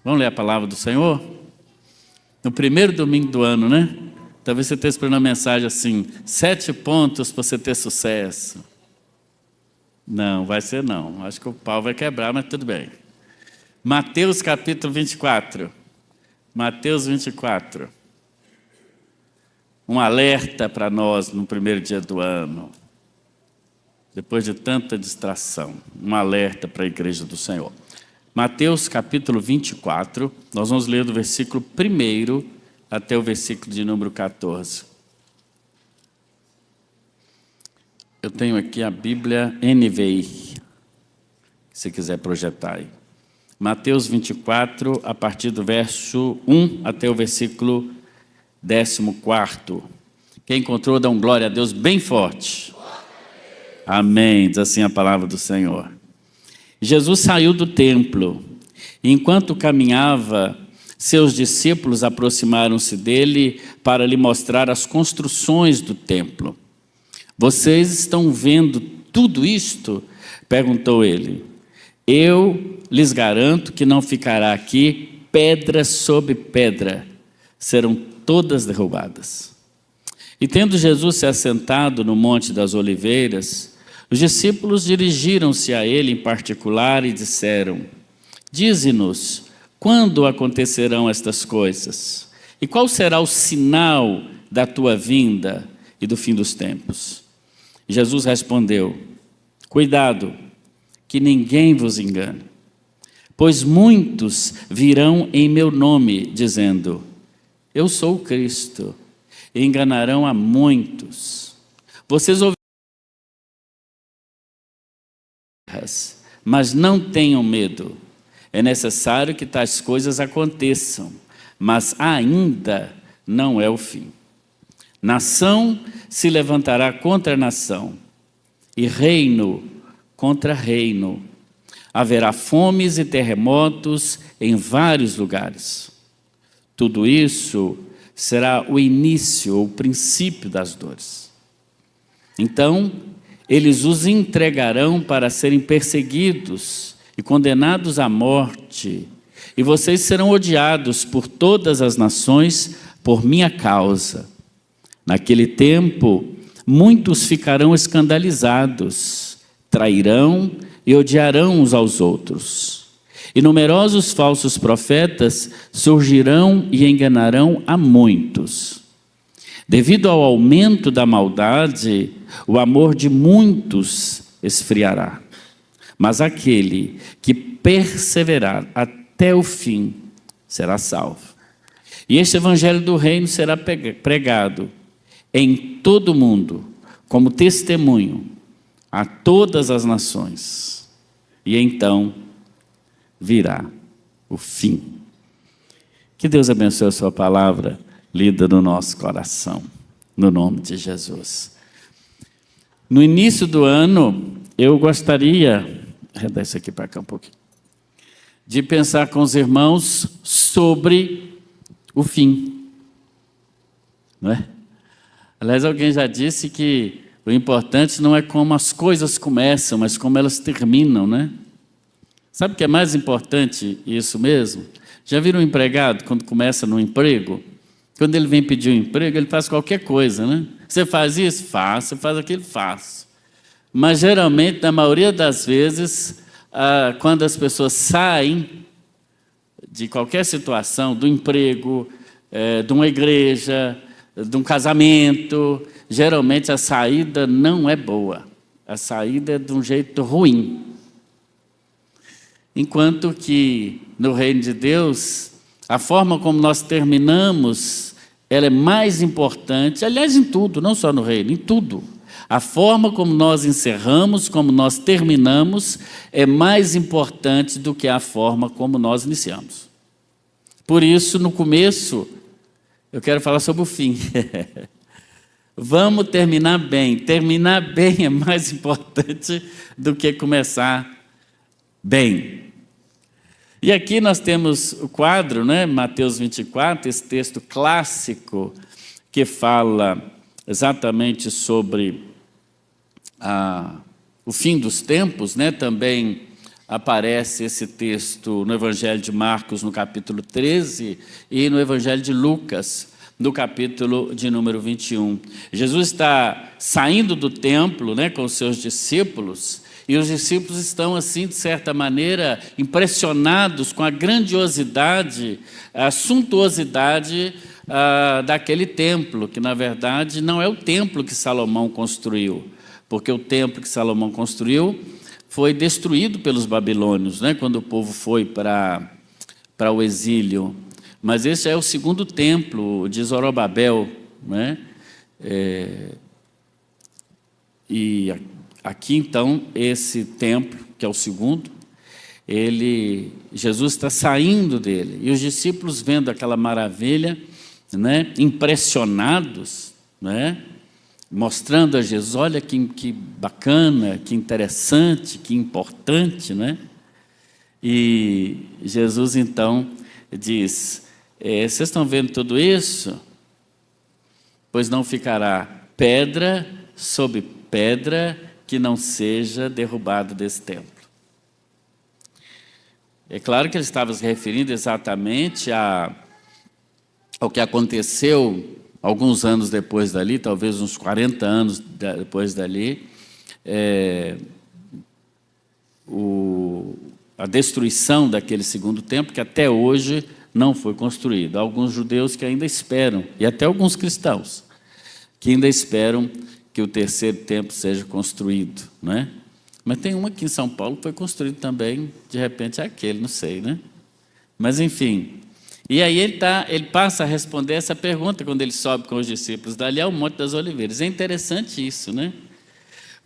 Vamos ler a palavra do Senhor? No primeiro domingo do ano, né? Talvez você esteja esperando uma mensagem assim, 7 pontos para você ter sucesso. Não, vai ser não. Acho que o pau vai quebrar, mas tudo bem. Mateus capítulo 24. Mateus 24. Um alerta para nós no primeiro dia do ano. Depois de tanta distração. Um alerta para a igreja do Senhor. Mateus capítulo 24. Nós vamos ler do versículo 1 até o versículo de número 14. Eu tenho aqui a Bíblia NVI, se quiser projetar aí. Mateus 24, a partir do verso 1 até o versículo 14. Quem encontrou, dá um glória a Deus bem forte. Amém, diz assim a palavra do Senhor. Jesus saiu do templo. Enquanto caminhava, seus discípulos aproximaram-se dele para lhe mostrar as construções do templo. Vocês estão vendo tudo isto? Perguntou ele. Eu lhes garanto que não ficará aqui pedra sobre pedra, serão todas derrubadas. E tendo Jesus se assentado no Monte das Oliveiras, os discípulos dirigiram-se a ele em particular e disseram: Dize-nos, quando acontecerão estas coisas? E qual será o sinal da tua vinda e do fim dos tempos? Jesus respondeu: Cuidado, que ninguém vos engane, pois muitos virão em meu nome, dizendo: Eu sou o Cristo, e enganarão a muitos. Vocês ouvirão, mas não tenham medo. É necessário que tais coisas aconteçam, mas ainda não é o fim. Nação se levantará contra nação, e reino contra reino. Haverá fomes e terremotos em vários lugares. Tudo isso será o início, ou o princípio das dores. Então, eles os entregarão para serem perseguidos e condenados à morte, e vocês serão odiados por todas as nações por minha causa. Naquele tempo, muitos ficarão escandalizados, trairão e odiarão uns aos outros. E numerosos falsos profetas surgirão e enganarão a muitos. Devido ao aumento da maldade, o amor de muitos esfriará. Mas aquele que perseverar até o fim será salvo. E este evangelho do reino será pregado em todo o mundo, como testemunho a todas as nações. E então virá o fim. Que Deus abençoe a sua palavra, lida no nosso coração, no nome de Jesus. No início do ano, eu gostaria, arredar isso aqui para cá um pouquinho, de pensar com os irmãos sobre o fim, não é? Aliás, alguém já disse que o importante não é como as coisas começam, mas como elas terminam, né? Sabe o que é mais importante isso mesmo? Já viram um empregado, quando começa no emprego? Quando ele vem pedir um emprego, ele faz qualquer coisa, né? Você faz isso? Faço. Você faz aquilo? Faço. Mas, geralmente, na maioria das vezes, quando as pessoas saem de qualquer situação, do emprego, de uma igreja, de um casamento, geralmente a saída não é boa. A saída é de um jeito ruim. Enquanto que no reino de Deus, a forma como nós terminamos, ela é mais importante, aliás, em tudo, não só no reino, em tudo. A forma como nós encerramos, como nós terminamos, é mais importante do que a forma como nós iniciamos. Por isso, no começo, eu quero falar sobre o fim. Vamos terminar bem. Terminar bem é mais importante do que começar bem. E aqui nós temos o quadro, né? Mateus 24, esse texto clássico que fala exatamente sobre o fim dos tempos, né? Também aparece esse texto no Evangelho de Marcos, no capítulo 13, e no Evangelho de Lucas, no capítulo de número 21. Jesus está saindo do templo, né, com os seus discípulos, e os discípulos estão, assim, de certa maneira, impressionados com a grandiosidade, a suntuosidade daquele templo, que na verdade não é o templo que Salomão construiu, porque o templo que Salomão construiu foi destruído pelos babilônios, né, quando o povo foi para o exílio. Mas esse é o segundo templo de Zorobabel, né? E aqui então, esse templo, que é o segundo, Jesus está saindo dele, e os discípulos vendo aquela maravilha, né, impressionados, né, mostrando a Jesus, olha que bacana, que interessante, que importante, né? E Jesus então diz, vocês estão vendo tudo isso? Pois não ficará pedra sobre pedra que não seja derrubado desse templo. É claro que ele estava se referindo exatamente ao que aconteceu alguns anos depois dali, talvez uns 40 anos depois dali, a destruição daquele segundo templo, que até hoje não foi construído. Há alguns judeus que ainda esperam, e até alguns cristãos, que ainda esperam que o terceiro templo seja construído, né? Mas tem uma aqui em São Paulo que foi construído também, de repente é aquele, não sei, né? Mas enfim, e aí ele passa a responder essa pergunta quando ele sobe com os discípulos dali ao Monte das Oliveiras. É interessante isso, né?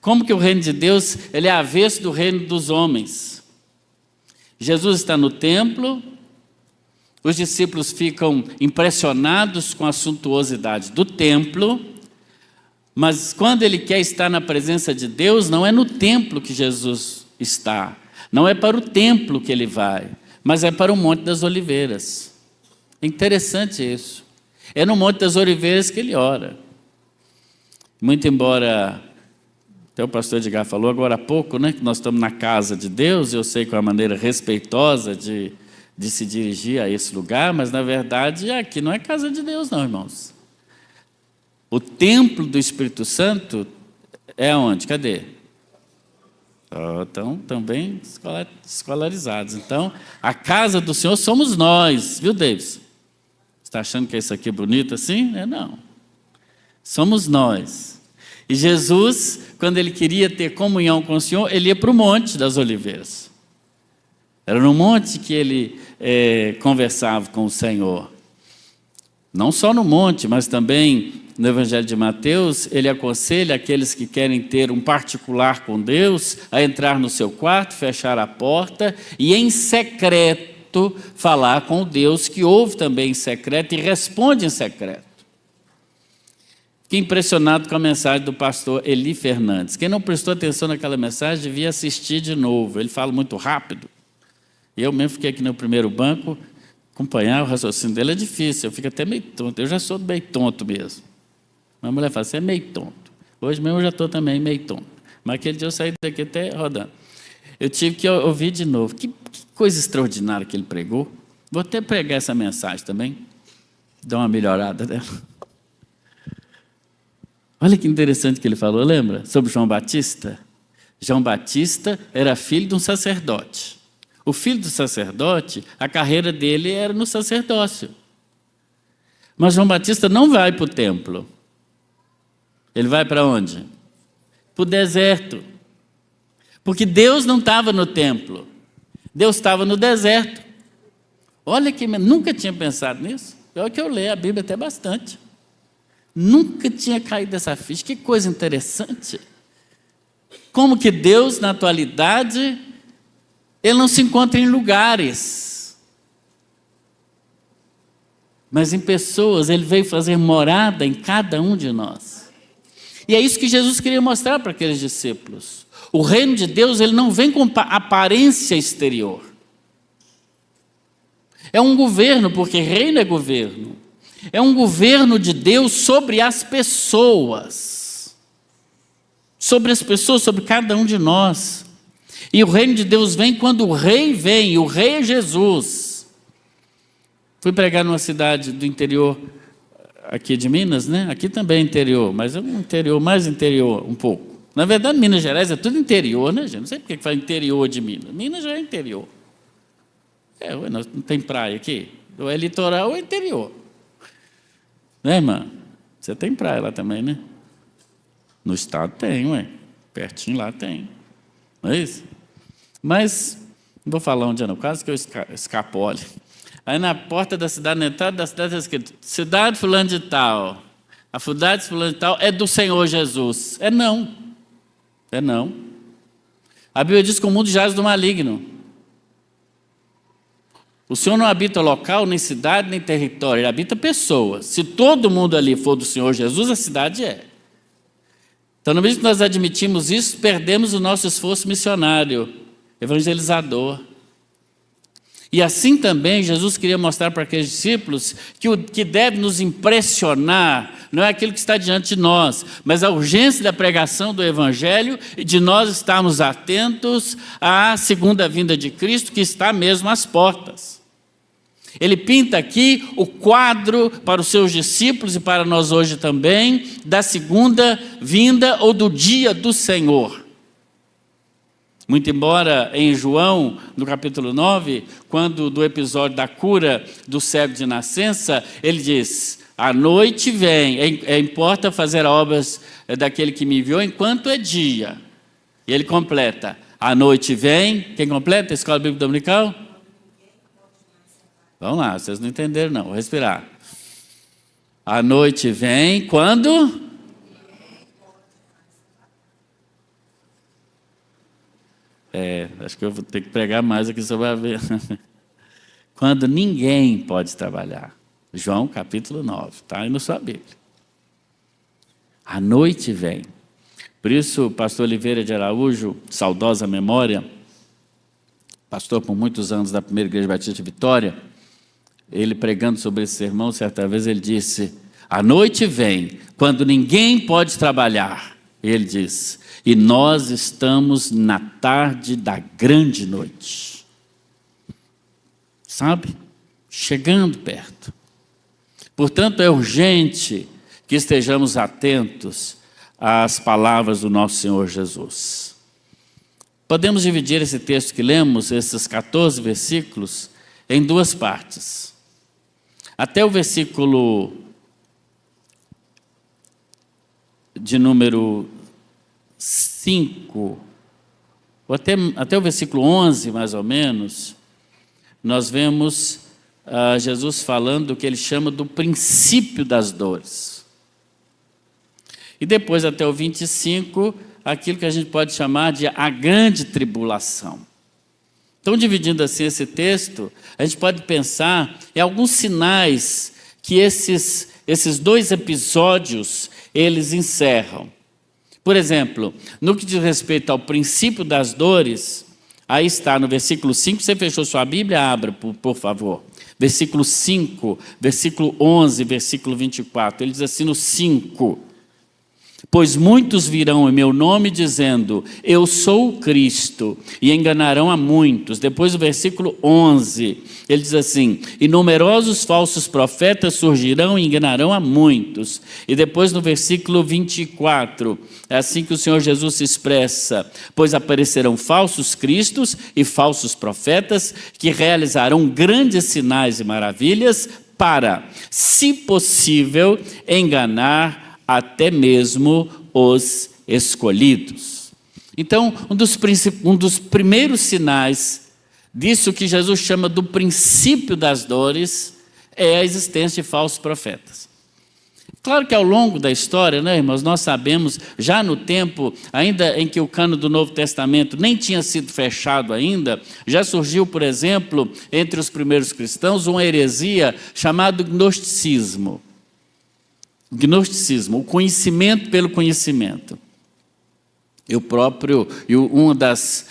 Como que o reino de Deus ele é avesso do reino dos homens. Jesus está no templo, os discípulos ficam impressionados com a suntuosidade do templo, mas quando ele quer estar na presença de Deus, não é no templo que Jesus está, não é para o templo que ele vai, mas é para o Monte das Oliveiras. É interessante isso. É no Monte das Oliveiras que ele ora. Muito embora, até o pastor Edgar falou agora há pouco, né, que nós estamos na casa de Deus, eu sei que é uma maneira respeitosa de se dirigir a esse lugar, mas na verdade aqui não é casa de Deus não, irmãos. O templo do Espírito Santo é onde? Cadê? Estão também escolarizados. Então, a casa do Senhor somos nós, viu, Davis? Você está achando que isso aqui é bonito assim? Não. Somos nós. E Jesus, quando ele queria ter comunhão com o Senhor, ele ia para o Monte das Oliveiras. Era no monte que ele conversava com o Senhor. Não só no monte, mas também no Evangelho de Mateus, ele aconselha aqueles que querem ter um particular com Deus a entrar no seu quarto, fechar a porta e em secreto falar com o Deus que ouve também em secreto e responde em secreto. Fiquei impressionado com a mensagem do pastor Eli Fernandes. Quem não prestou atenção naquela mensagem devia assistir de novo. Ele fala muito rápido. Eu mesmo fiquei aqui no primeiro banco, acompanhar o raciocínio dele é difícil, eu fico até meio tonto. Eu já sou meio tonto mesmo. Uma mulher fala, você é meio tonto. Hoje mesmo eu já estou também meio tonto. Mas aquele dia eu saí daqui até rodando. Eu tive que ouvir de novo. Que coisa extraordinária que ele pregou. Vou até pregar essa mensagem também. Dar uma melhorada dela. Olha que interessante que ele falou, lembra? Sobre João Batista. João Batista era filho de um sacerdote. O filho do sacerdote, a carreira dele era no sacerdócio. Mas João Batista não vai para o templo. Ele vai para onde? Para o deserto. Porque Deus não estava no templo. Deus estava no deserto. Olha que nunca tinha pensado nisso. Olha que eu leio a Bíblia até bastante. Nunca tinha caído dessa ficha. Que coisa interessante. Como que Deus, na atualidade, ele não se encontra em lugares, mas em pessoas. Ele veio fazer morada em cada um de nós. E é isso que Jesus queria mostrar para aqueles discípulos. O reino de Deus ele não vem com aparência exterior. É um governo, porque reino é governo. É um governo de Deus sobre as pessoas. Sobre as pessoas, sobre cada um de nós. E o reino de Deus vem quando o rei vem, e o rei é Jesus. Fui pregar numa cidade do interior aqui de Minas, né? Aqui também é interior, mas é um interior, mais interior um pouco. Na verdade, Minas Gerais é tudo interior, né, gente? Não sei por que fala interior de Minas. Minas já é interior. Não tem praia aqui? Ou é litoral ou é interior. Né, irmã? Você tem praia lá também, né? No estado tem, ué. Pertinho lá tem. Não é isso? Mas, não vou falar onde é não, quase que eu escapole. Aí na porta da cidade, na entrada da cidade, está escrito: cidade fulano de tal. A cidade fulano de tal é do Senhor Jesus. É não. É não. A Bíblia diz que o mundo jaz do maligno. O Senhor não habita local, nem cidade, nem território. Ele habita pessoas. Se todo mundo ali for do Senhor Jesus, a cidade é. Então, no momento que nós admitimos isso, perdemos o nosso esforço missionário, evangelizador. E assim também, Jesus queria mostrar para aqueles discípulos que o que deve nos impressionar não é aquilo que está diante de nós, mas a urgência da pregação do Evangelho e de nós estarmos atentos à segunda vinda de Cristo, que está mesmo às portas. Ele pinta aqui o quadro para os seus discípulos e para nós hoje também, da segunda vinda ou do dia do Senhor. Muito embora em João, no capítulo 9, quando do episódio da cura do cego de nascença, ele diz: a noite vem, importa fazer obras daquele que me enviou enquanto é dia. E ele completa: a noite vem, quem completa? A Escola Bíblica Dominical? Vamos lá, vocês não entenderam não, vou respirar. A noite vem quando? Acho que eu vou ter que pregar mais aqui, você vai ver. Quando ninguém pode trabalhar. João capítulo 9, está aí na sua Bíblia. A noite vem. Por isso, o pastor Oliveira de Araújo, saudosa memória, pastor por muitos anos da Primeira Igreja Batista de Vitória, ele pregando sobre esse sermão, certa vez ele disse: a noite vem, quando ninguém pode trabalhar. Ele diz: e nós estamos na tarde da grande noite. Sabe? Chegando perto. Portanto, é urgente que estejamos atentos às palavras do nosso Senhor Jesus. Podemos dividir esse texto que lemos, esses 14 versículos, em duas partes. Até o versículo de número 5, ou até o versículo 11, mais ou menos, nós vemos Jesus falando do que ele chama do princípio das dores. E depois, até o 25, aquilo que a gente pode chamar de a grande tribulação. Então, dividindo assim esse texto, a gente pode pensar em alguns sinais que esses dois episódios, eles encerram. Por exemplo, no que diz respeito ao princípio das dores, aí está no versículo 5, você fechou sua Bíblia? Abra, por favor. Versículo 5, versículo 11, versículo 24, ele diz assim no 5: pois muitos virão em meu nome dizendo, eu sou o Cristo, e enganarão a muitos. Depois do versículo 11, ele diz assim, e numerosos falsos profetas surgirão e enganarão a muitos. E depois no versículo 24, é assim que o Senhor Jesus se expressa, pois aparecerão falsos cristos e falsos profetas, que realizarão grandes sinais e maravilhas para, se possível, enganar até mesmo os escolhidos. Então, um dos primeiros sinais disso que Jesus chama do princípio das dores é a existência de falsos profetas. Claro que ao longo da história, né, irmãos, nós sabemos, já no tempo ainda em que o cânon do Novo Testamento nem tinha sido fechado ainda, já surgiu, por exemplo, entre os primeiros cristãos, uma heresia chamada gnosticismo. Gnosticismo, o conhecimento pelo conhecimento. Uma das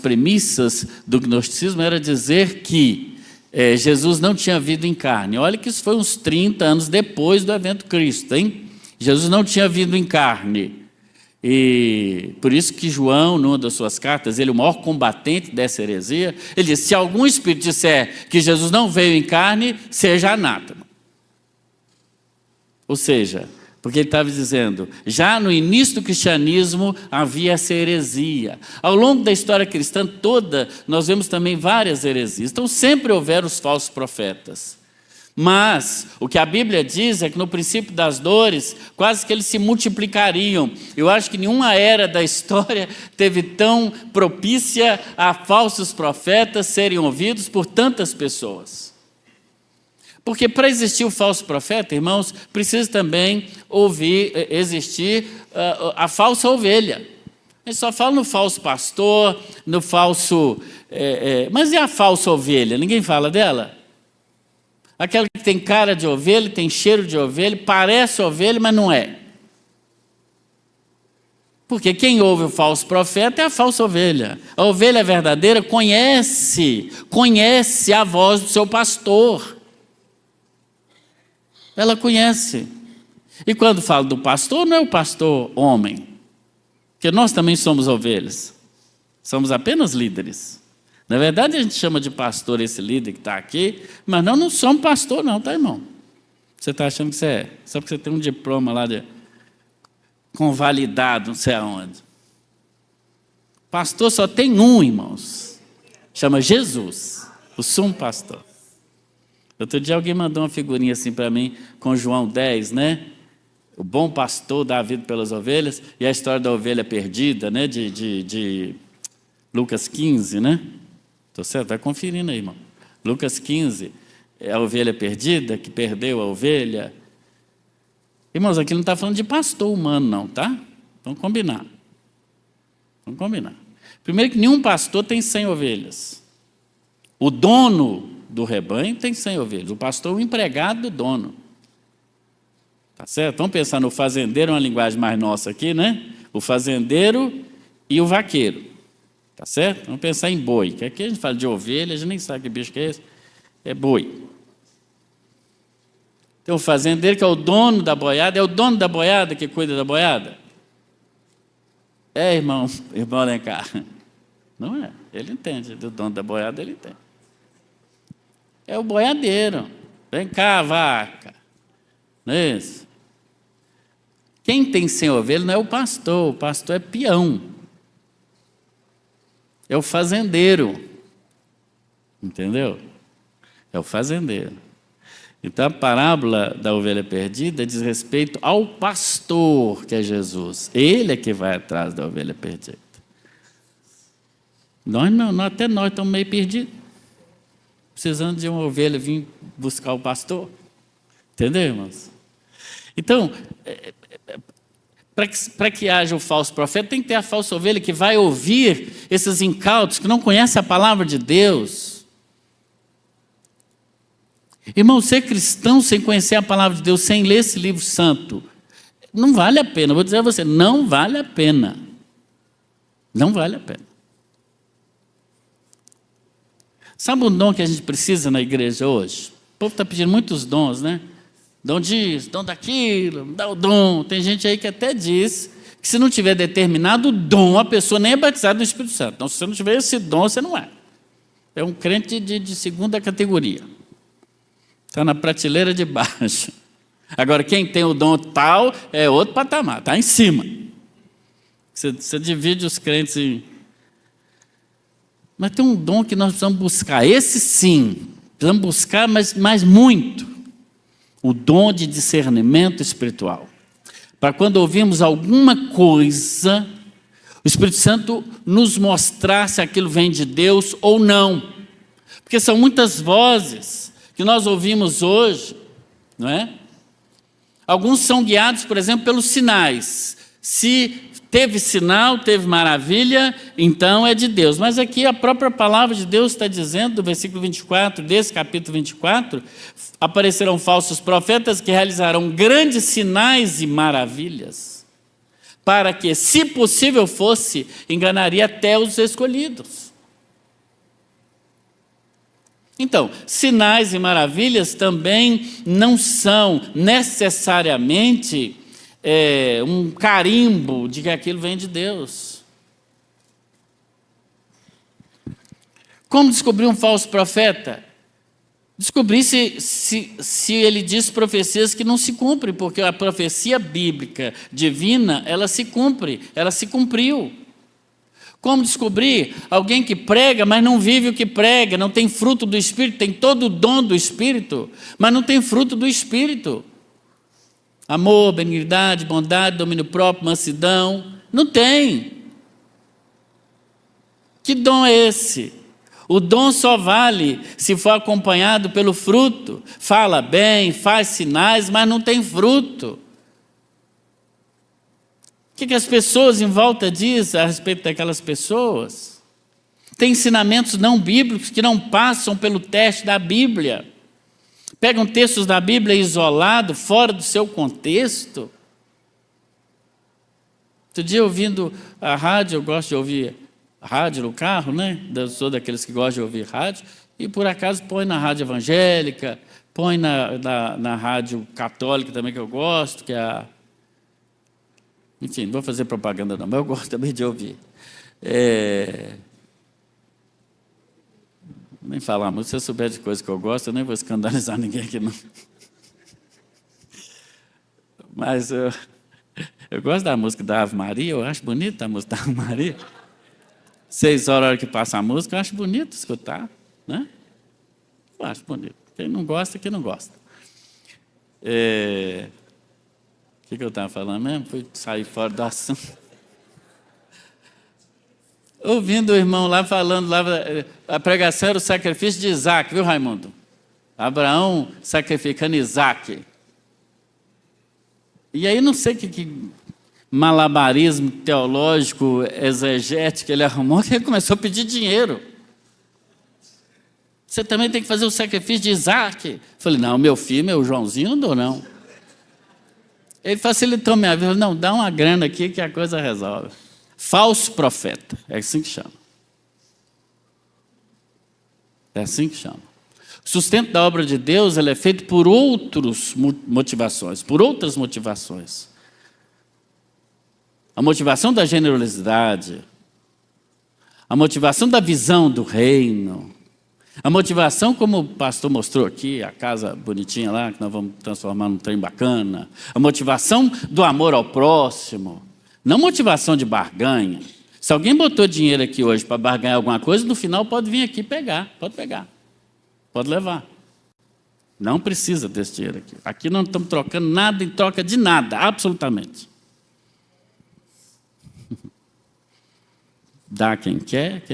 premissas do gnosticismo era dizer que Jesus não tinha vindo em carne. Olha que isso foi uns 30 anos depois do evento Cristo, hein? Jesus não tinha vindo em carne. E por isso que João, numa das suas cartas, ele é o maior combatente dessa heresia. Ele diz: se algum espírito disser que Jesus não veio em carne, seja anátema. Ou seja, porque ele estava dizendo, já no início do cristianismo havia essa heresia. Ao longo da história cristã toda, nós vemos também várias heresias. Então sempre houveram os falsos profetas. Mas o que a Bíblia diz é que no princípio das dores, quase que eles se multiplicariam. Eu acho que nenhuma era da história teve tão propícia a falsos profetas serem ouvidos por tantas pessoas. Porque para existir o falso profeta, irmãos, precisa também existir a falsa ovelha. A gente só fala no falso pastor, no falso... mas e a falsa ovelha? Ninguém fala dela? Aquela que tem cara de ovelha, tem cheiro de ovelha, parece ovelha, mas não é. Porque quem ouve o falso profeta é a falsa ovelha. A ovelha verdadeira conhece a voz do seu pastor. Ela conhece. E quando falo do pastor, não é o pastor homem, porque nós também somos ovelhas. Somos apenas líderes. Na verdade, a gente chama de pastor esse líder que está aqui, mas não somos pastor não, tá, irmão? Você está achando que você é? Só porque você tem um diploma lá de convalidado, não sei aonde. Pastor só tem um, irmãos. Chama Jesus, o sumo pastor. Outro dia alguém mandou uma figurinha assim para mim, com João 10, né? O bom pastor dá a vida pelas ovelhas, e a história da ovelha perdida, né? De Lucas 15, né? Estou certo? Vai conferindo aí, irmão. Lucas 15, é a ovelha perdida, que perdeu a ovelha. Irmãos, aqui não está falando de pastor humano, não, tá? Vamos combinar. Vamos combinar. Primeiro que nenhum pastor tem 100 ovelhas. O dono do rebanho tem 100 ovelhas. O pastor é o empregado do dono. Tá certo? Vamos pensar no fazendeiro, uma linguagem mais nossa aqui, né? O fazendeiro e o vaqueiro. Tá certo? Vamos pensar em boi, que aqui a gente fala de ovelha, a gente nem sabe que bicho que é esse. É boi. Tem o fazendeiro que é o dono da boiada, é o dono da boiada que cuida da boiada? É, irmão Alencar. Não é, ele entende, do dono da boiada ele entende. É o boiadeiro. Vem cá, vaca. Não é isso? Quem tem 100 ovelhas não é o pastor é peão. É o fazendeiro. Entendeu? É o fazendeiro. Então a parábola da ovelha perdida diz respeito ao pastor, que é Jesus. Ele é que vai atrás da ovelha perdida. Nós não, até nós estamos meio perdidos. Precisando de uma ovelha vir buscar o pastor. Entendeu, irmãos? Então, para que haja o falso profeta, tem que ter a falsa ovelha que vai ouvir esses incautos, que não conhece a palavra de Deus. Irmão, ser cristão sem conhecer a palavra de Deus, sem ler esse livro santo, não vale a pena. Eu vou dizer a você, não vale a pena. Não vale a pena. Sabe um dom que a gente precisa na igreja hoje? O povo está pedindo muitos dons, né? Dom disso, dom daquilo, dá o dom. Tem gente aí que até diz que se não tiver determinado dom, a pessoa nem é batizada no Espírito Santo. Então, se você não tiver esse dom, você não é. É um crente de segunda categoria. Está na prateleira de baixo. Agora, quem tem o dom tal é outro patamar, está em cima. Você divide os crentes em... Mas tem um dom que nós precisamos buscar. Esse sim, precisamos buscar, mas muito. O dom de discernimento espiritual. Para quando ouvimos alguma coisa, o Espírito Santo nos mostrar se aquilo vem de Deus ou não. Porque são muitas vozes que nós ouvimos hoje, não é? Alguns são guiados, por exemplo, pelos sinais. Se teve sinal, teve maravilha, então é de Deus. Mas aqui a própria palavra de Deus está dizendo, do versículo 24, desse capítulo 24, aparecerão falsos profetas que realizarão grandes sinais e maravilhas, para que, se possível fosse, enganaria até os escolhidos. Então, sinais e maravilhas também não são necessariamente um carimbo de que aquilo vem de Deus. Como descobrir um falso profeta? Descobrir se ele diz profecias que não se cumprem, porque a profecia bíblica divina, ela se cumpre, ela se cumpriu. Como descobrir alguém que prega, mas não vive o que prega, não tem fruto do Espírito, tem todo o dom do Espírito, mas não tem fruto do Espírito? Amor, benignidade, bondade, domínio próprio, mansidão, não tem. Que dom é esse? O dom só vale se for acompanhado pelo fruto. Fala bem, faz sinais, mas não tem fruto. O que as pessoas em volta dizem a respeito daquelas pessoas? Tem ensinamentos não bíblicos que não passam pelo teste da Bíblia. Pegam textos da Bíblia isolados, fora do seu contexto. Outro dia, ouvindo a rádio, eu gosto de ouvir rádio no carro, né? Eu sou daqueles que gostam de ouvir rádio, e por acaso põe na rádio evangélica, põe na rádio católica também, que eu gosto, que é a... Enfim, não vou fazer propaganda não, mas eu gosto também de ouvir. Nem falar muito, se eu souber de coisa que eu gosto, eu nem vou escandalizar ninguém aqui não. Mas eu gosto da música da Ave Maria, eu acho bonita a música da Ave Maria. 6 horas, a hora que passa a música, eu acho bonito escutar, né? Eu acho bonito. Quem não gosta, quem não gosta. O que eu estava falando mesmo? Fui sair fora do assunto. Ouvindo o irmão lá falando, lá, a pregação era o sacrifício de Isaac, viu, Raimundo? Abraão sacrificando Isaac. E aí não sei que malabarismo teológico, exegético ele arrumou, que ele começou a pedir dinheiro. Você também tem que fazer o sacrifício de Isaac. Falei, não, meu filho, meu Joãozinho, não dou não. Ele facilitou minha vida. Não, dá uma grana aqui que a coisa resolve. Falso profeta, é assim que chama. É assim que chama. O sustento da obra de Deus ele é feito por outras motivações, A motivação da generosidade, a motivação da visão do reino, a motivação, como o pastor mostrou aqui, a casa bonitinha lá, que nós vamos transformar num trem bacana, a motivação do amor ao próximo, não motivação de barganha. Se alguém botou dinheiro aqui hoje para barganhar alguma coisa, no final pode vir aqui pegar, pode levar. Não precisa desse dinheiro aqui. Aqui não estamos trocando nada em troca de nada, absolutamente. Dá quem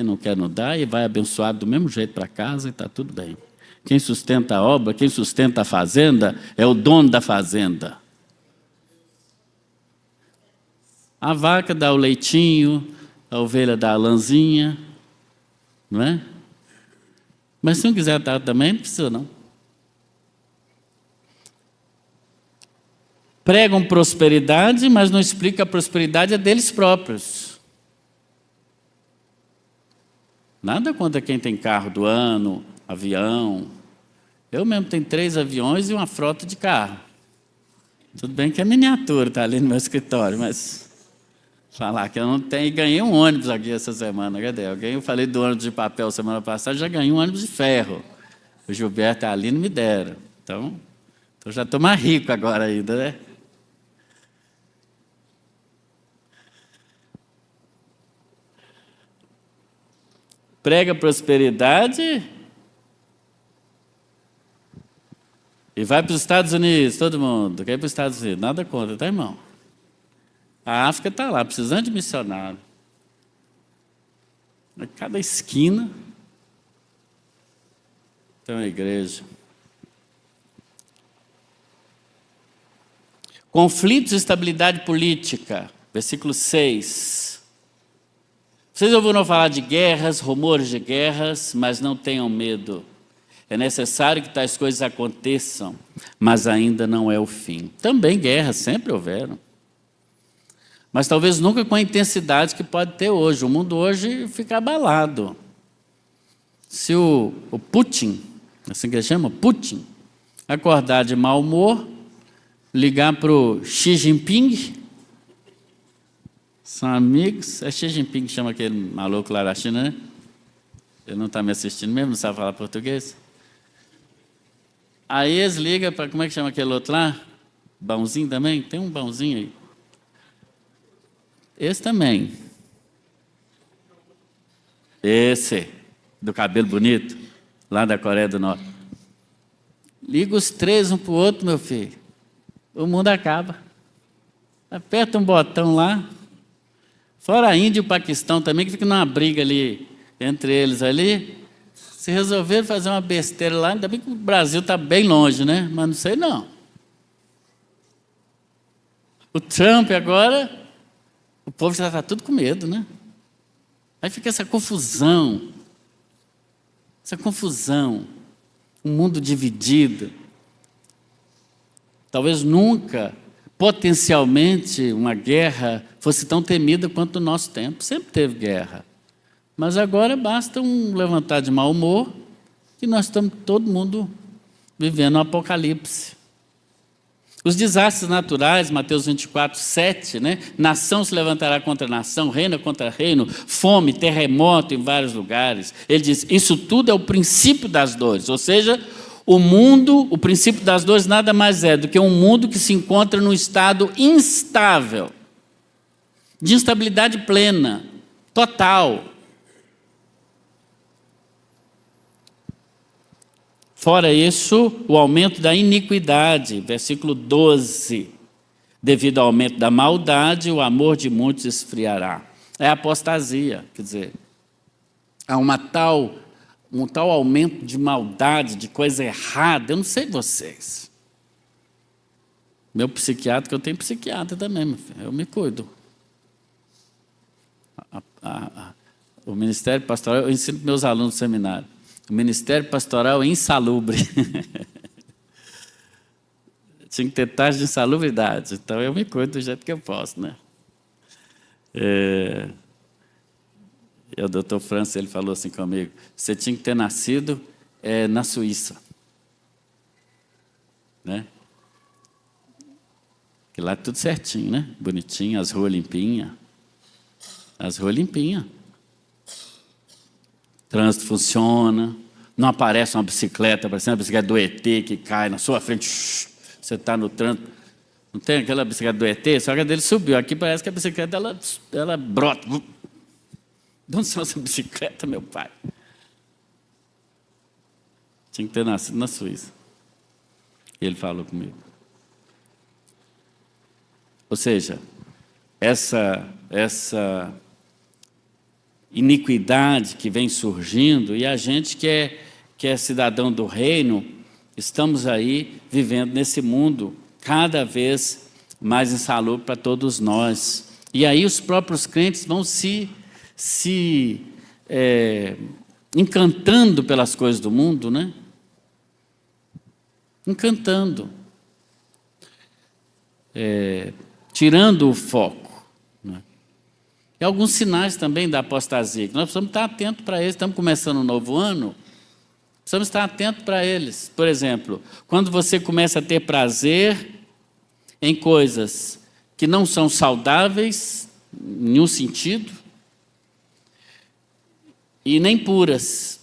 não quer não dá, e vai abençoado do mesmo jeito para casa e está tudo bem. Quem sustenta a obra, quem sustenta a fazenda, é o dono da fazenda. A vaca dá o leitinho, a ovelha dá a lãzinha, não é? Mas se não quiser dar também, não precisa não. Pregam prosperidade, mas não explicam que a prosperidade é deles próprios. Nada contra quem tem carro do ano, avião. Eu mesmo tenho 3 aviões e uma frota de carro. Tudo bem que é miniatura, está ali no meu escritório, mas falar que eu não tenho, ganhei um ônibus aqui essa semana, cadê? Eu falei do ônibus de papel semana passada, já ganhei um ônibus de ferro. O Gilberto e a Aline me deram. Então já estou mais rico agora ainda, né? Prega prosperidade e vai para os Estados Unidos, todo mundo quer ir para os Estados Unidos, nada contra, tá, irmão? A África está lá, precisando de missionário. A cada esquina tem uma igreja. Conflitos e estabilidade política, versículo 6. Vocês ouviram falar de guerras, rumores de guerras, mas não tenham medo. É necessário que tais coisas aconteçam, mas ainda não é o fim. Também guerras sempre houveram. Mas talvez nunca com a intensidade que pode ter hoje. O mundo hoje fica abalado. Se o Putin, assim que ele chama, Putin, acordar de mau humor, ligar para o Xi Jinping. São amigos. É Xi Jinping que chama aquele maluco lá da China, né? Ele não está me assistindo mesmo, não sabe falar português. Aí eles ligam para, como é que chama aquele outro lá? Bãozinho também? Tem um bãozinho aí. Esse também. Esse, do cabelo bonito, lá da Coreia do Norte. Liga os três um para o outro, meu filho. O mundo acaba. Aperta um botão lá. Fora a Índia e o Paquistão também, que fica numa briga ali, entre eles ali. Se resolveram fazer uma besteira lá, ainda bem que o Brasil está bem longe, né? Mas não sei não. O Trump agora, o povo já está tudo com medo, né? Aí fica essa confusão. Um mundo dividido. Talvez nunca, potencialmente, uma guerra fosse tão temida quanto no nosso tempo. Sempre teve guerra. Mas agora basta um levantar de mau humor que nós estamos todo mundo vivendo um apocalipse. Os desastres naturais, Mateus 24, 7, né? Nação se levantará contra nação, reino contra reino, fome, terremoto em vários lugares. Ele diz, isso tudo é o princípio das dores. Ou seja, o mundo, o princípio das dores nada mais é do que um mundo que se encontra num estado instável, de instabilidade plena, total. Fora isso, o aumento da iniquidade, versículo 12. Devido ao aumento da maldade, o amor de muitos esfriará. É a apostasia, quer dizer, há um tal aumento de maldade, de coisa errada. Eu não sei vocês. Meu psiquiatra, que eu tenho psiquiatra também, meu filho, eu me cuido. O ministério pastoral, eu ensino para meus alunos do seminário. O ministério pastoral é insalubre. Tinha que ter taxa de insalubridade. Então, eu me cuido do jeito que eu posso, né? O doutor Francis, ele falou assim comigo, você tinha que ter nascido na Suíça. Né? Que lá é tudo certinho, né? Bonitinho, as ruas limpinhas. Trânsito funciona, não aparece uma bicicleta, parecendo uma bicicleta do ET que cai na sua frente, você está no trânsito. Não tem aquela bicicleta do ET? Só que a dele subiu. Aqui parece que a bicicleta ela brota. De onde saiu essa bicicleta, meu pai? Tinha que ter nascido na Suíça. Ele falou comigo. Ou seja, essa iniquidade que vem surgindo, e a gente que é cidadão do reino, estamos aí vivendo nesse mundo cada vez mais insalubre para todos nós. E aí os próprios crentes vão se encantando pelas coisas do mundo, né? Encantando. Tirando o foco. E alguns sinais também da apostasia, que nós precisamos estar atentos para eles. Estamos começando um novo ano, precisamos estar atentos para eles. Por exemplo, quando você começa a ter prazer em coisas que não são saudáveis, em nenhum sentido, e nem puras.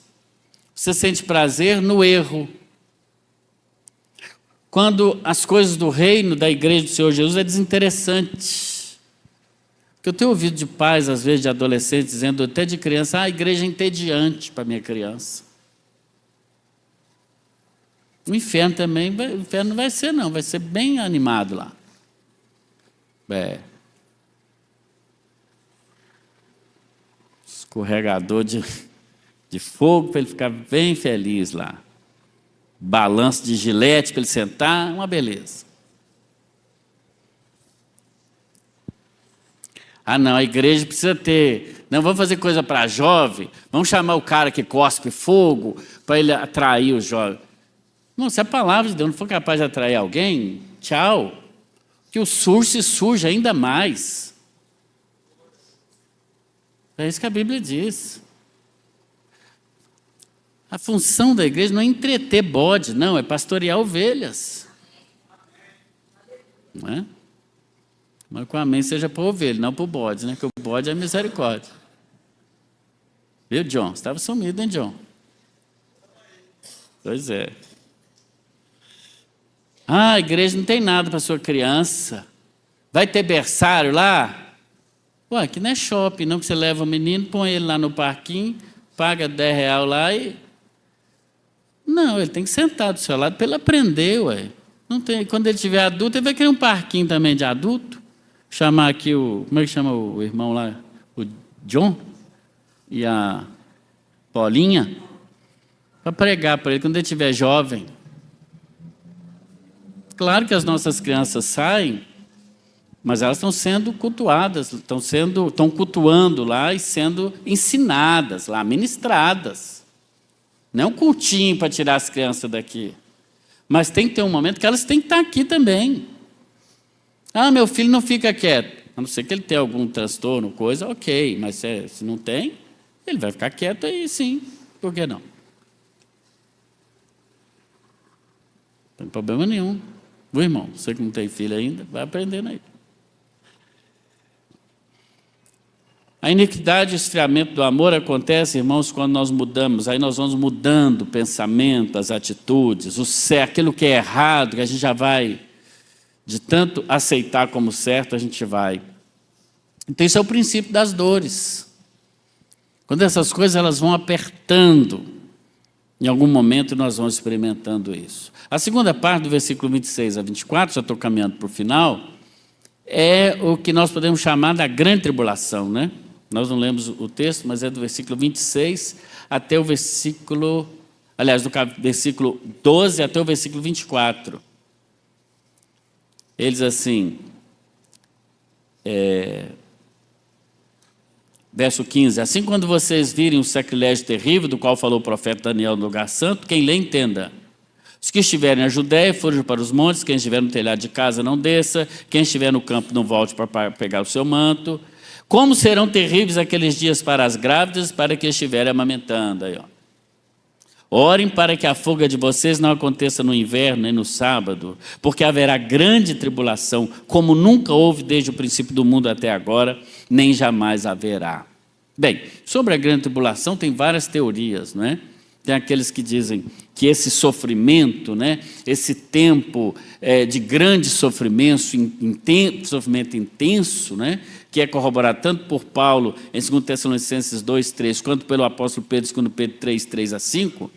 Você sente prazer no erro. Quando as coisas do reino, da igreja do Senhor Jesus, é desinteressante. Porque eu tenho ouvido de pais, às vezes de adolescentes, dizendo até de criança, a igreja é entediante para minha criança. O inferno também, o inferno não vai ser não, vai ser bem animado lá. Escorregador de fogo para ele ficar bem feliz lá. Balanço de gilete para ele sentar, uma beleza. Não, a igreja precisa ter... Não, vamos fazer coisa para jovem, vamos chamar o cara que cospe fogo para ele atrair os jovens. Não, se a palavra de Deus não for capaz de atrair alguém, tchau. Que o se surja ainda mais. É isso que a Bíblia diz. A função da igreja não é entreter bode, não, é pastorear ovelhas. Não é? Mas com amém seja para o ovelho, não para o bode, né? Que o bode é misericórdia. Viu, John? Você estava sumido, hein, John? Pois é. Ah, a igreja não tem nada para sua criança. Vai ter berçário lá? Ué, aqui não é shopping, não, que você leva o menino, põe ele lá no parquinho, paga R$10 lá e... Não, ele tem que sentar do seu lado para ele aprender, ué. Não tem... Quando ele tiver adulto, ele vai querer um parquinho também de adulto. Chamar aqui o... Como é que chama o irmão lá? O John e a Paulinha, para pregar para ele quando ele estiver jovem. Claro que as nossas crianças saem, mas elas estão sendo cultuadas, estão cultuando lá e sendo ensinadas lá, ministradas. Não é um cultinho para tirar as crianças daqui. Mas tem que ter um momento que elas têm que estar aqui também. Ah, meu filho não fica quieto. A não ser que ele tenha algum transtorno, coisa, ok. Mas se não tem, ele vai ficar quieto aí, sim. Por que não? Não tem problema nenhum. Viu, irmão? Você que não tem filho ainda, vai aprendendo aí. A iniquidade e o esfriamento do amor acontece, irmãos, quando nós mudamos. Aí nós vamos mudando o pensamento, as atitudes, aquilo que é errado, que a gente já vai, de tanto aceitar como certo, a gente vai. Então, isso é o princípio das dores. Quando essas coisas elas vão apertando, em algum momento nós vamos experimentando isso. A segunda parte do versículo 26 a 24, já estou caminhando para o final, é o que nós podemos chamar da grande tribulação, né? Nós não lemos o texto, mas é do versículo 26 até o versículo... Aliás, do versículo 12 até o versículo 24. Ele diz assim... Verso 15. Assim, quando vocês virem o sacrilégio terrível, do qual falou o profeta Daniel no lugar santo, quem lê entenda. Os que estiverem na Judéia, fujam para os montes. Quem estiver no telhado de casa, não desça. Quem estiver no campo, não volte para pegar o seu manto. Como serão terríveis aqueles dias para as grávidas, para que estiverem amamentando. Aí, ó. Orem para que a fuga de vocês não aconteça no inverno nem no sábado, porque haverá grande tribulação, como nunca houve desde o princípio do mundo até agora, nem jamais haverá. Bem, sobre a grande tribulação tem várias teorias, não é? Tem aqueles que dizem que esse sofrimento, né, esse tempo de grande sofrimento, sofrimento intenso, né, que é corroborado tanto por Paulo em 2 Tessalonicenses 2:3, quanto pelo apóstolo Pedro, 2 Pedro 3:3-5,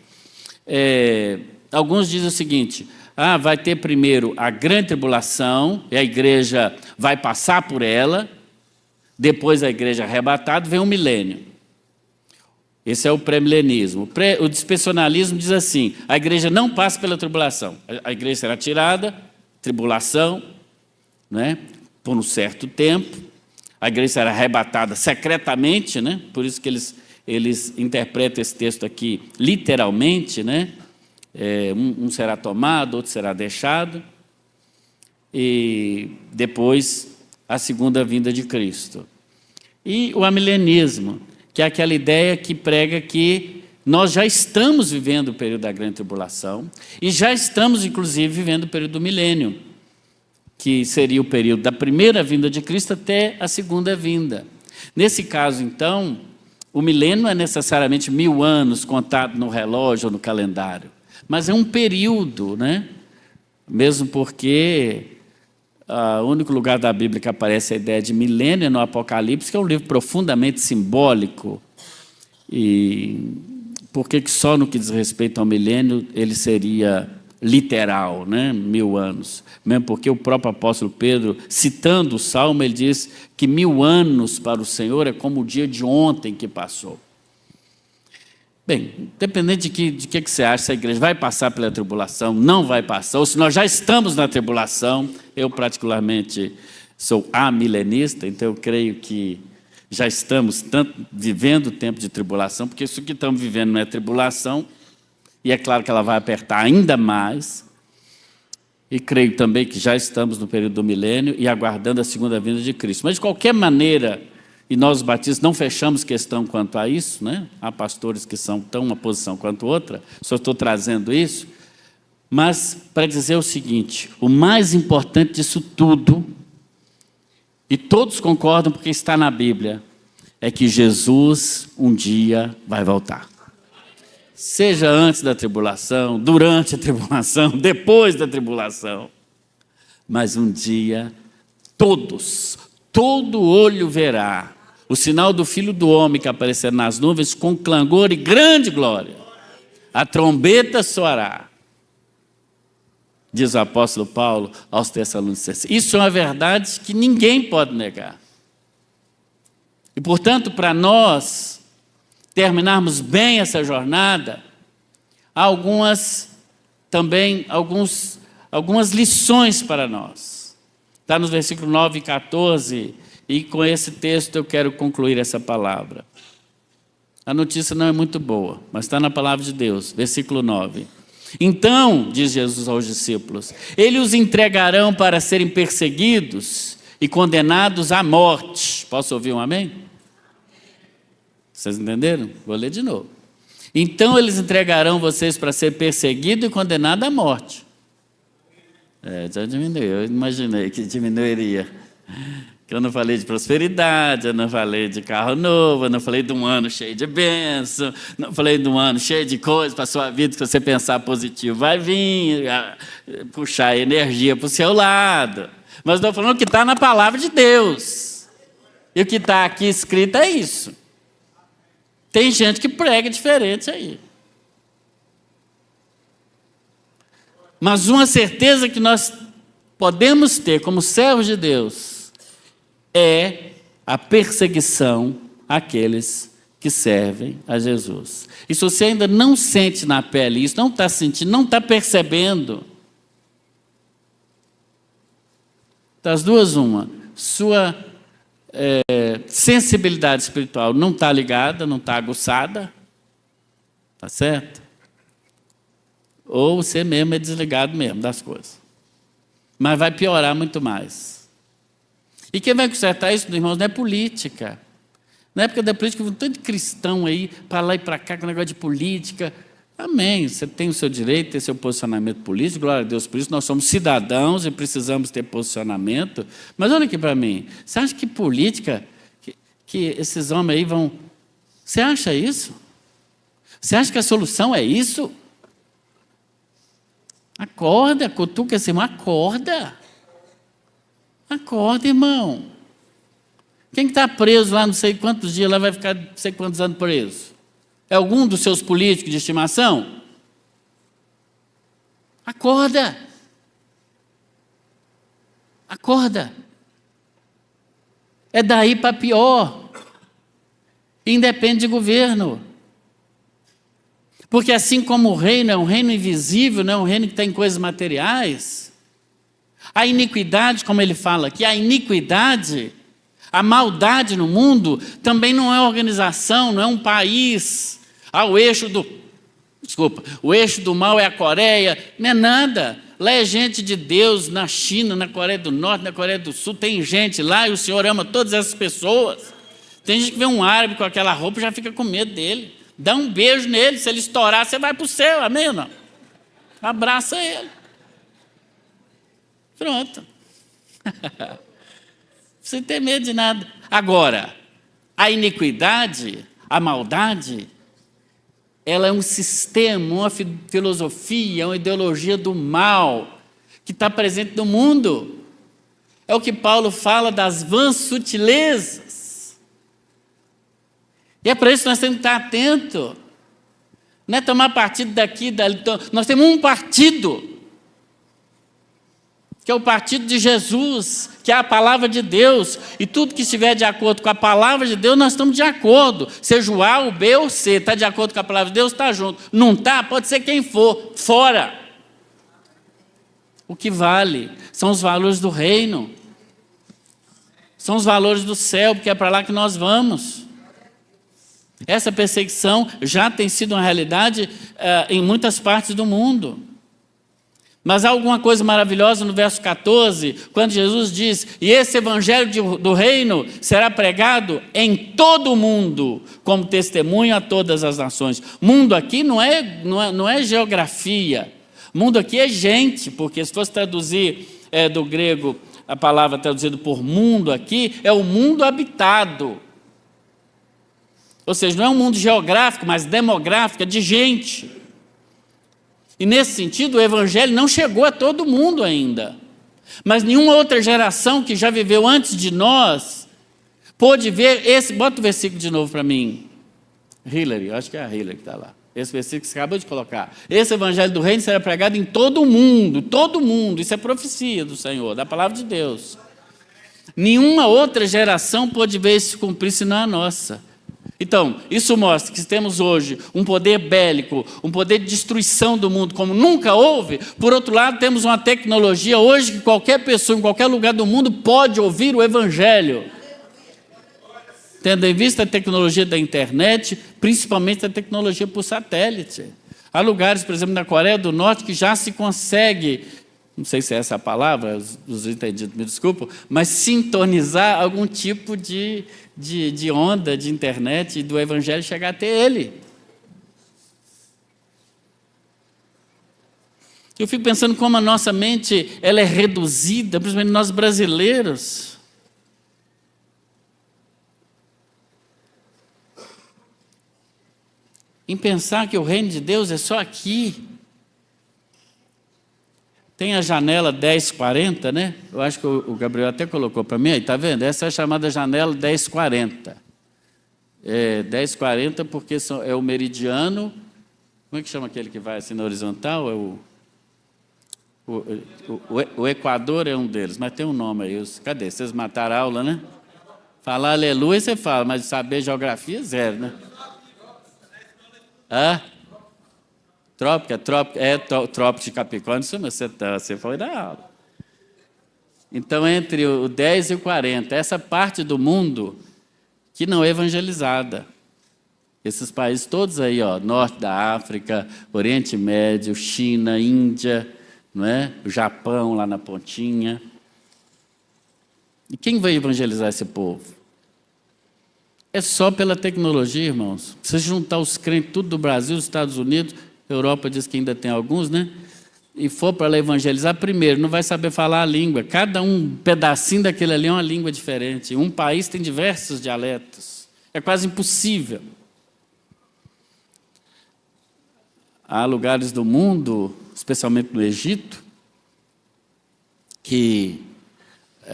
alguns dizem o seguinte: vai ter primeiro a grande tribulação, e a igreja vai passar por ela, depois a igreja arrebatada, vem um milênio. Esse é o pré-milenismo. O dispensacionalismo diz assim: a igreja não passa pela tribulação. A igreja será tirada, tribulação, né, por um certo tempo. A igreja será arrebatada secretamente, né? Por isso que eles interpretam esse texto aqui literalmente, né? Um será tomado, outro será deixado. E depois a segunda vinda de Cristo. E o amilenismo, que é aquela ideia que prega que nós já estamos vivendo o período da grande tribulação e já estamos, inclusive, vivendo o período do milênio, que seria o período da primeira vinda de Cristo até a segunda vinda. Nesse caso, então, o milênio não é necessariamente 1000 anos contado no relógio ou no calendário, mas é um período, né? Mesmo porque o único lugar da Bíblia que aparece a ideia de milênio é no Apocalipse, que é um livro profundamente simbólico. E por que só no que diz respeito ao milênio ele seria literal, né? 1000 anos? Mesmo porque o próprio apóstolo Pedro, citando o Salmo, ele diz que 1000 anos para o Senhor é como o dia de ontem que passou. Bem, independente de que você acha, se a igreja vai passar pela tribulação, não vai passar, ou se nós já estamos na tribulação, eu particularmente sou amilenista, então eu creio que já estamos vivendo o tempo de tribulação, porque isso que estamos vivendo não é tribulação, e é claro que ela vai apertar ainda mais, e creio também que já estamos no período do milênio e aguardando a segunda vinda de Cristo. Mas de qualquer maneira, e nós os batistas não fechamos questão quanto a isso, né? Há pastores que são tão uma posição quanto outra, só estou trazendo isso. Mas para dizer o seguinte, o mais importante disso tudo, e todos concordam porque está na Bíblia, é que Jesus um dia vai voltar. Seja antes da tribulação, durante a tribulação, depois da tribulação. Mas um dia, todo olho verá o sinal do Filho do Homem que aparecerá nas nuvens com clangor e grande glória. A trombeta soará, diz o apóstolo Paulo aos Tessalonicenses. Isso é uma verdade que ninguém pode negar. E, portanto, para nós terminarmos bem essa jornada, há algumas lições para nós. Está nos versículos 9 e 14, e com esse texto eu quero concluir essa palavra. A notícia não é muito boa, mas está na palavra de Deus, versículo 9. Então, diz Jesus aos discípulos, eles os entregarão para serem perseguidos e condenados à morte. Posso ouvir um amém? Vocês entenderam? Vou ler de novo. Então eles entregarão vocês para ser perseguido e condenado à morte. Já diminuiu, eu imaginei que diminuiria. Eu não falei de prosperidade, eu não falei de carro novo, eu não falei de um ano cheio de bênção, não falei de um ano cheio de coisas para a sua vida, que você pensar positivo vai vir, puxar energia para o seu lado. Mas estou falando o que está na palavra de Deus. E o que está aqui escrito é isso. Tem gente que prega diferente aí. Mas uma certeza que nós podemos ter como servos de Deus é a perseguição àqueles que servem a Jesus. E se você ainda não sente na pele isso, não está sentindo, não está percebendo, das duas uma, sua sensibilidade espiritual não está ligada, não está aguçada, está certo? Ou você mesmo é desligado mesmo das coisas. Mas vai piorar muito mais. E quem vai consertar isso, irmãos, não é política. Na época da política, um tanto de cristão aí, para lá e para cá, com negócio de política. Amém, você tem o seu direito, tem seu posicionamento político, glória a Deus por isso, nós somos cidadãos e precisamos ter posicionamento. Mas olha aqui para mim, você acha que política, que esses homens aí vão... Você acha isso? Você acha que a solução é isso? Acorda, cutuca esse irmão, acorda. Acorda, irmão. Quem está preso lá não sei quantos dias, lá vai ficar não sei quantos anos preso? É algum dos seus políticos de estimação? Acorda. Acorda. É daí para pior. Independe de governo. Porque assim como o reino é um reino invisível, não é um reino que está em coisas materiais, a iniquidade, como ele fala aqui, a iniquidade, a maldade no mundo também não é organização, não é um país. O eixo do mal é a Coreia, não é nada. Lá é gente de Deus, na China, na Coreia do Norte, na Coreia do Sul, tem gente lá e o Senhor ama todas essas pessoas. Tem gente que vê um árabe com aquela roupa e já fica com medo dele. Dá um beijo nele, se ele estourar, você vai para o céu, amém ou não? Abraça ele. Pronto. Não precisa ter medo de nada. Agora, a iniquidade, a maldade, ela é um sistema, uma filosofia, uma ideologia do mal que está presente no mundo. É o que Paulo fala das vãs sutilezas. E é para isso que nós temos que estar atentos. Não é tomar partido daqui, dali. Nós temos um partido, que é o partido de Jesus, que é a palavra de Deus, e tudo que estiver de acordo com a palavra de Deus, nós estamos de acordo, seja o A, o B ou o C, está de acordo com a palavra de Deus, está junto, não está, pode ser quem for, fora. O que vale são os valores do reino, são os valores do céu, porque é para lá que nós vamos. Essa perseguição já tem sido uma realidade em muitas partes do mundo. Mas há alguma coisa maravilhosa no verso 14, quando Jesus diz, e esse evangelho do reino será pregado em todo o mundo, como testemunho a todas as nações. Mundo aqui não é geografia. Mundo aqui é gente, porque se fosse traduzir do grego, a palavra traduzida por mundo aqui, é o mundo habitado. Ou seja, não é um mundo geográfico, mas demográfico, é de gente. E nesse sentido, o evangelho não chegou a todo mundo ainda. Mas nenhuma outra geração que já viveu antes de nós pôde ver esse. Bota o versículo de novo para mim. Hillary, acho que é a Hillary que está lá. Esse versículo que você acabou de colocar. Esse evangelho do reino será pregado em todo o mundo. Todo mundo. Isso é profecia do Senhor, da palavra de Deus. Nenhuma outra geração pôde ver isso se cumprir, senão a nossa. Então, isso mostra que temos hoje um poder bélico, um poder de destruição do mundo como nunca houve. Por outro lado, temos uma tecnologia hoje que qualquer pessoa, em qualquer lugar do mundo, pode ouvir o evangelho. Tendo em vista a tecnologia da internet, principalmente a tecnologia por satélite. Há lugares, por exemplo, na Coreia do Norte, que já se consegue, não sei se é essa a palavra, os entendidos me desculpam, mas sintonizar algum tipo de onda de internet e do evangelho chegar até ele. Eu fico pensando como a nossa mente ela é reduzida, principalmente nós brasileiros. Em pensar que o reino de Deus é só aqui. Tem a janela 1040, né? Eu acho que o Gabriel até colocou para mim, aí, está vendo? Essa é a chamada janela 1040. 1040 porque é o meridiano. Como é que chama aquele que vai assim na horizontal? O Equador é um deles, mas tem um nome aí. Cadê? Vocês mataram a aula, né? Falar aleluia você fala, mas saber geografia zero, né? Trópico de Capricórnio, isso você foi da aula. Então, entre o 10 e o 40, essa parte do mundo que não é evangelizada. Esses países todos aí, norte da África, Oriente Médio, China, Índia, não é? O Japão lá na pontinha. E quem vai evangelizar esse povo? É só pela tecnologia, irmãos. Se você juntar os crentes tudo do Brasil, dos Estados Unidos, Europa diz que ainda tem alguns, né? E for para lá evangelizar, primeiro, não vai saber falar a língua. Cada pedacinho daquele ali é uma língua diferente. Um país tem diversos dialetos. É quase impossível. Há lugares do mundo, especialmente no Egito, que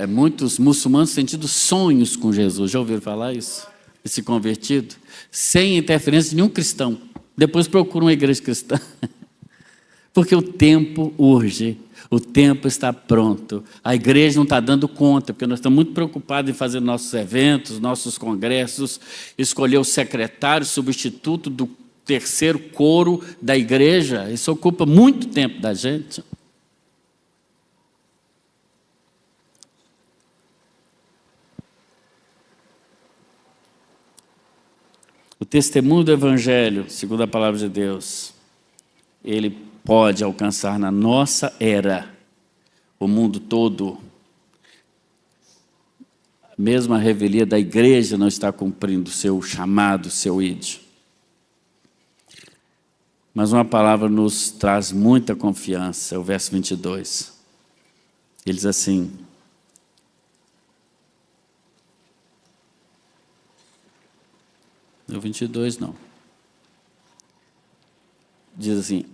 muitos muçulmanos têm tido sonhos com Jesus. Já ouviram falar isso? Esse convertido, sem interferência de nenhum cristão. Depois procura uma igreja cristã. Porque o tempo urge, o tempo está pronto. A igreja não está dando conta, porque nós estamos muito preocupados em fazer nossos eventos, nossos congressos, escolher o secretário, substituto do terceiro coro da igreja. Isso ocupa muito tempo da gente. O testemunho do Evangelho, segundo a palavra de Deus, ele pode alcançar na nossa era o mundo todo. Mesmo a revelia da igreja não está cumprindo o seu chamado, o seu id. Mas uma palavra nos traz muita confiança, o verso 22. Ele diz assim: no 22 não. Diz assim: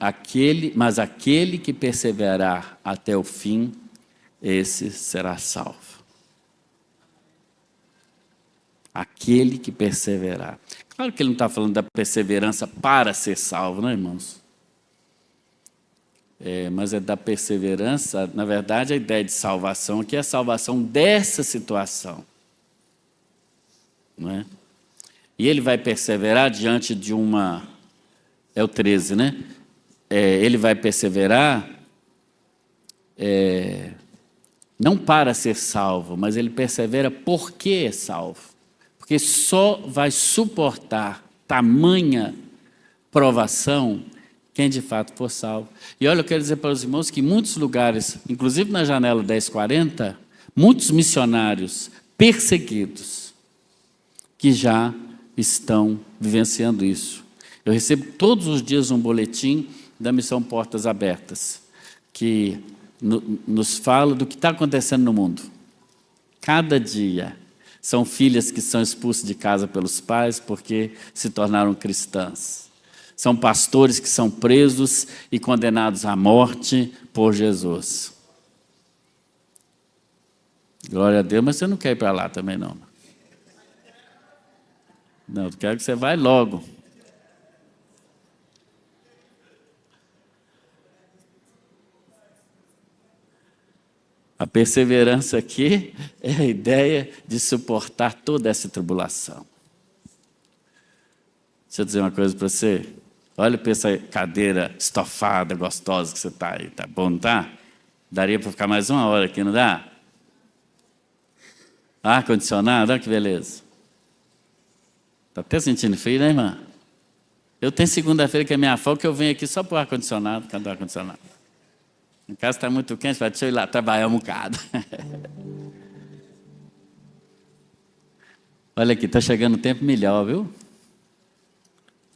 mas aquele que perseverar até o fim, esse será salvo. Aquele que perseverar. Claro que ele não está falando da perseverança para ser salvo, não é, irmãos? Mas é da perseverança, na verdade, a ideia de salvação aqui é a salvação dessa situação. Não é? E ele vai perseverar diante de uma... É o 13, né? Ele vai perseverar não para ser salvo, mas ele persevera porque é salvo. Porque só vai suportar tamanha provação quem de fato for salvo. E olha, eu quero dizer para os irmãos que em muitos lugares, inclusive na janela 1040, muitos missionários perseguidos que já estão vivenciando isso. Eu recebo todos os dias um boletim da Missão Portas Abertas, que nos fala do que está acontecendo no mundo. Cada dia são filhas que são expulsas de casa pelos pais porque se tornaram cristãs. São pastores que são presos e condenados à morte por Jesus. Glória a Deus, mas você não quer ir para lá também, não. Não, eu quero que você vá logo. A perseverança aqui é a ideia de suportar toda essa tribulação. Deixa eu dizer uma coisa para você. Olha para essa cadeira estofada, gostosa que você está aí. Tá bom, não tá? Daria para ficar mais 1 hora aqui, não dá? Ar-condicionado, olha que beleza. Está até sentindo frio, né, irmã? Eu tenho segunda-feira que é minha folga, que eu venho aqui só para o ar-condicionado, cadê o ar-condicionado? Em casa está muito quente, deixa eu ir lá trabalhar um bocado. Olha aqui, está chegando um tempo melhor, viu?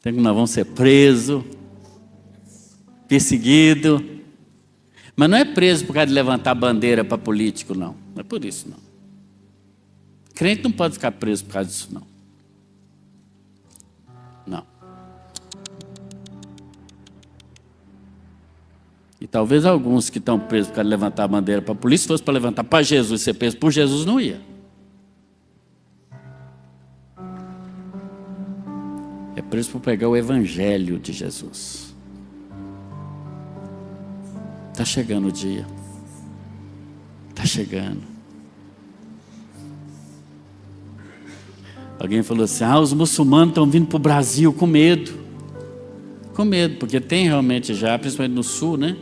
Tempo que nós vamos ser presos, perseguidos. Mas não é preso por causa de levantar bandeira para político, não. Não é por isso, não. Crente não pode ficar preso por causa disso, não. Não. E talvez alguns que estão presos por causa de levantar a bandeira para a polícia, se fosse para levantar para Jesus e ser preso por Jesus, não ia. É preso por pegar o evangelho de Jesus. Está chegando o dia. Está chegando. Alguém falou assim, os muçulmanos estão vindo para o Brasil com medo. Com medo, porque tem realmente já, principalmente no sul, né?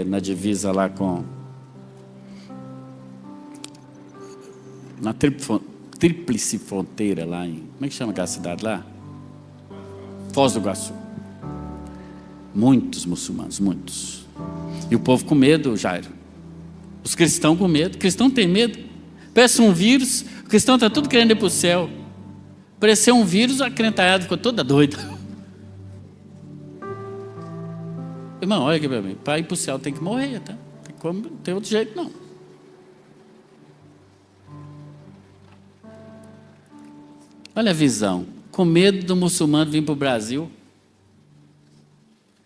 Na divisa lá com... Na tríplice fronteira lá em... Como é que chama aquela cidade lá? Foz do Iguaçu. Muitos muçulmanos, muitos. E o povo com medo, Jairo. Os cristãos com medo. O cristão tem medo. Peça um vírus, o cristão está tudo querendo ir para o céu. Apareceu um vírus, a crentalhada ficou toda doida. Irmão, olha aqui para mim. Para ir para o céu tem que morrer, tá? Não tem outro jeito, não. Olha a visão. Com medo do muçulmano vir para o Brasil.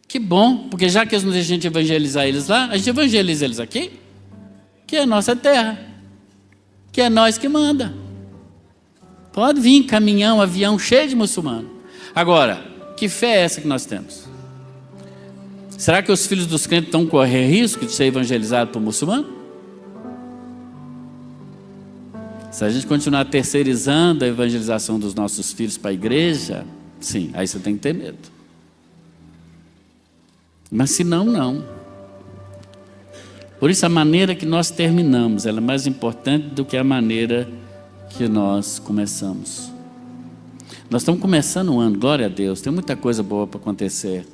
Que bom, porque já que eles não deixam a gente evangelizar eles lá, a gente evangeliza eles aqui, que é a nossa terra, que é nós que manda. Pode vir caminhão, avião cheio de muçulmano. Agora, que fé é essa que nós temos? Será que os filhos dos crentes estão correndo risco de ser evangelizados por muçulmano? Se a gente continuar terceirizando a evangelização dos nossos filhos para a igreja, sim, aí você tem que ter medo. Mas se não, não. Por isso a maneira que nós terminamos, ela é mais importante do que a maneira que nós começamos. Nós estamos começando o ano, glória a Deus, tem muita coisa boa para acontecer.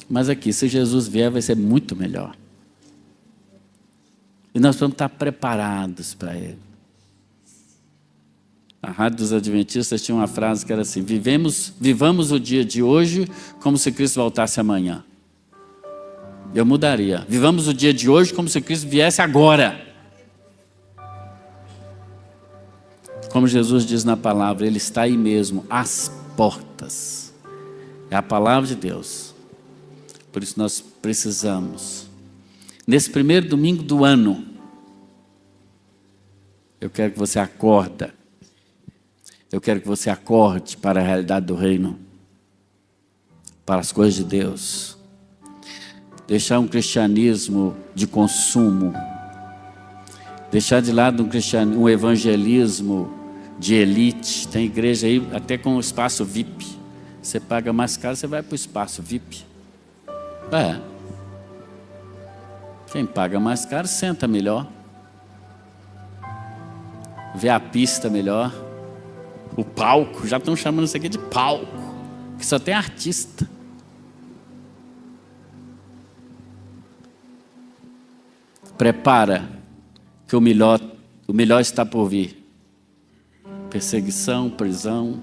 Mas aqui, se Jesus vier, vai ser muito melhor. E nós vamos estar preparados para Ele. A Rádio dos Adventistas tinha uma frase que era assim, vivamos o dia de hoje como se Cristo voltasse amanhã. Eu mudaria, vivamos o dia de hoje como se Cristo viesse agora. Como Jesus diz na palavra, Ele está aí mesmo, às portas. É a palavra de Deus. Por isso nós precisamos, nesse primeiro domingo do ano, eu quero que você acorda. Eu quero que você acorde para a realidade do reino, para as coisas de Deus. Deixar um cristianismo de consumo, deixar de lado um evangelismo de elite. Tem igreja aí até com espaço VIP. Você paga mais caro, você vai para o espaço VIP. Quem paga mais caro senta melhor, vê a pista melhor, o palco, já estão chamando isso aqui de palco, que só tem artista. Prepara, que o melhor está por vir. Perseguição, prisão.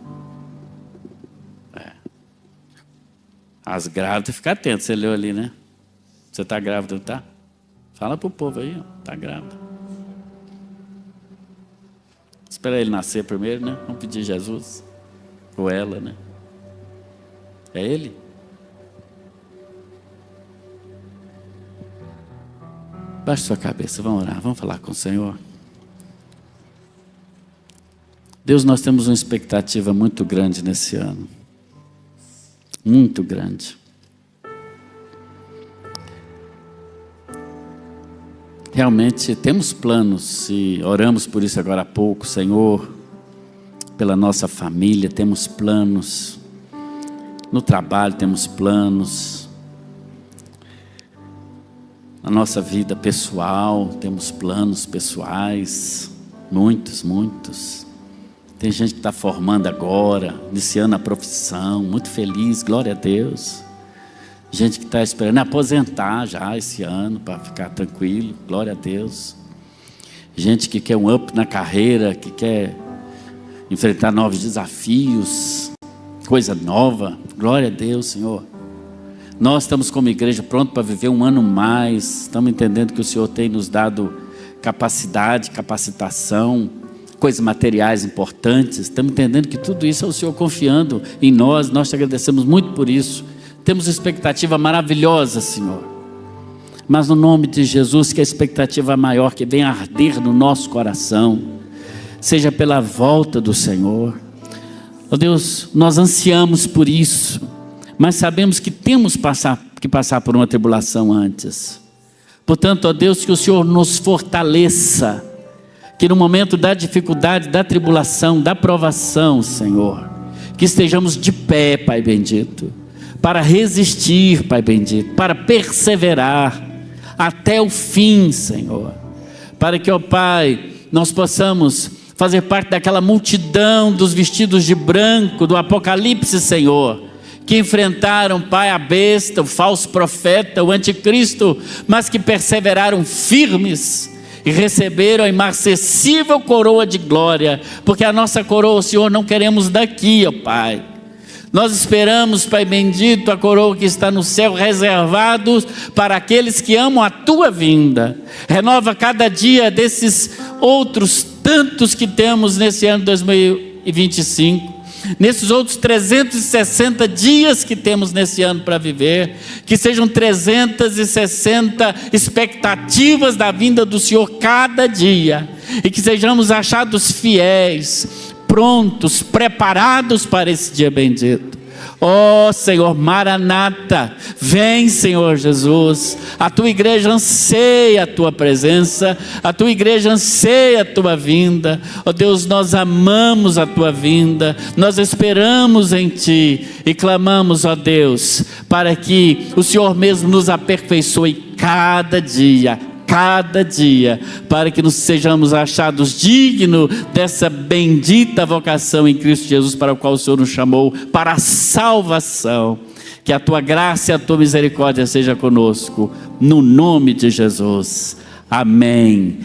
As grávidas, fica atento, você leu ali, né? Você está grávida, não está? Fala para o povo aí, está grávida. Espera ele nascer primeiro, né? Vamos pedir Jesus. Ou ela, né? É ele? Baixe sua cabeça, vamos orar, vamos falar com o Senhor. Deus, nós temos uma expectativa muito grande nesse ano. Muito grande. Realmente temos planos e oramos por isso agora há pouco, Senhor, pela nossa família, temos planos. No trabalho temos planos. Na nossa vida pessoal, temos planos pessoais. Muitos. Tem gente que está formando agora, iniciando a profissão, muito feliz, glória a Deus. Gente que está esperando aposentar já esse ano, para ficar tranquilo, glória a Deus. Gente que quer um up na carreira, que quer enfrentar novos desafios, coisa nova, glória a Deus, Senhor. Nós estamos como igreja prontos para viver um ano mais, estamos entendendo que o Senhor tem nos dado capacidade, capacitação, coisas materiais importantes, estamos entendendo que tudo isso é o Senhor confiando em nós, nós te agradecemos muito por isso, temos expectativa maravilhosa, Senhor, mas no nome de Jesus, que a expectativa maior que venha arder no nosso coração, seja pela volta do Senhor. Ó Deus, nós ansiamos por isso, mas sabemos que temos que passar por uma tribulação antes, portanto, ó Deus, que o Senhor nos fortaleça, que no momento da dificuldade, da tribulação, da provação, Senhor, que estejamos de pé, Pai bendito, para resistir, Pai bendito, para perseverar até o fim, Senhor, para que, ó Pai, nós possamos fazer parte daquela multidão dos vestidos de branco do Apocalipse, Senhor, que enfrentaram, Pai, a besta, o falso profeta, o anticristo, mas que perseveraram firmes e receberam a imarcessível coroa de glória, porque a nossa coroa, Senhor, não queremos daqui, ó Pai. Nós esperamos, Pai bendito, a coroa que está no céu, reservados para aqueles que amam a Tua vinda. Renova cada dia desses outros tantos que temos nesse ano 2025. Nesses outros 360 dias que temos nesse ano para viver, que sejam 360 expectativas da vinda do Senhor cada dia, e que sejamos achados fiéis, prontos, preparados para esse dia bendito. Ó Senhor, Maranata, vem Senhor Jesus, a Tua igreja anseia a Tua presença, a Tua igreja anseia a Tua vinda. Ó Deus, nós amamos a Tua vinda, nós esperamos em Ti e clamamos, ó Deus, para que o Senhor mesmo nos aperfeiçoe cada dia, para que nos sejamos achados dignos dessa bendita vocação em Cristo Jesus, para o qual o Senhor nos chamou para a salvação. Que a Tua graça e a Tua misericórdia seja conosco, no nome de Jesus, amém.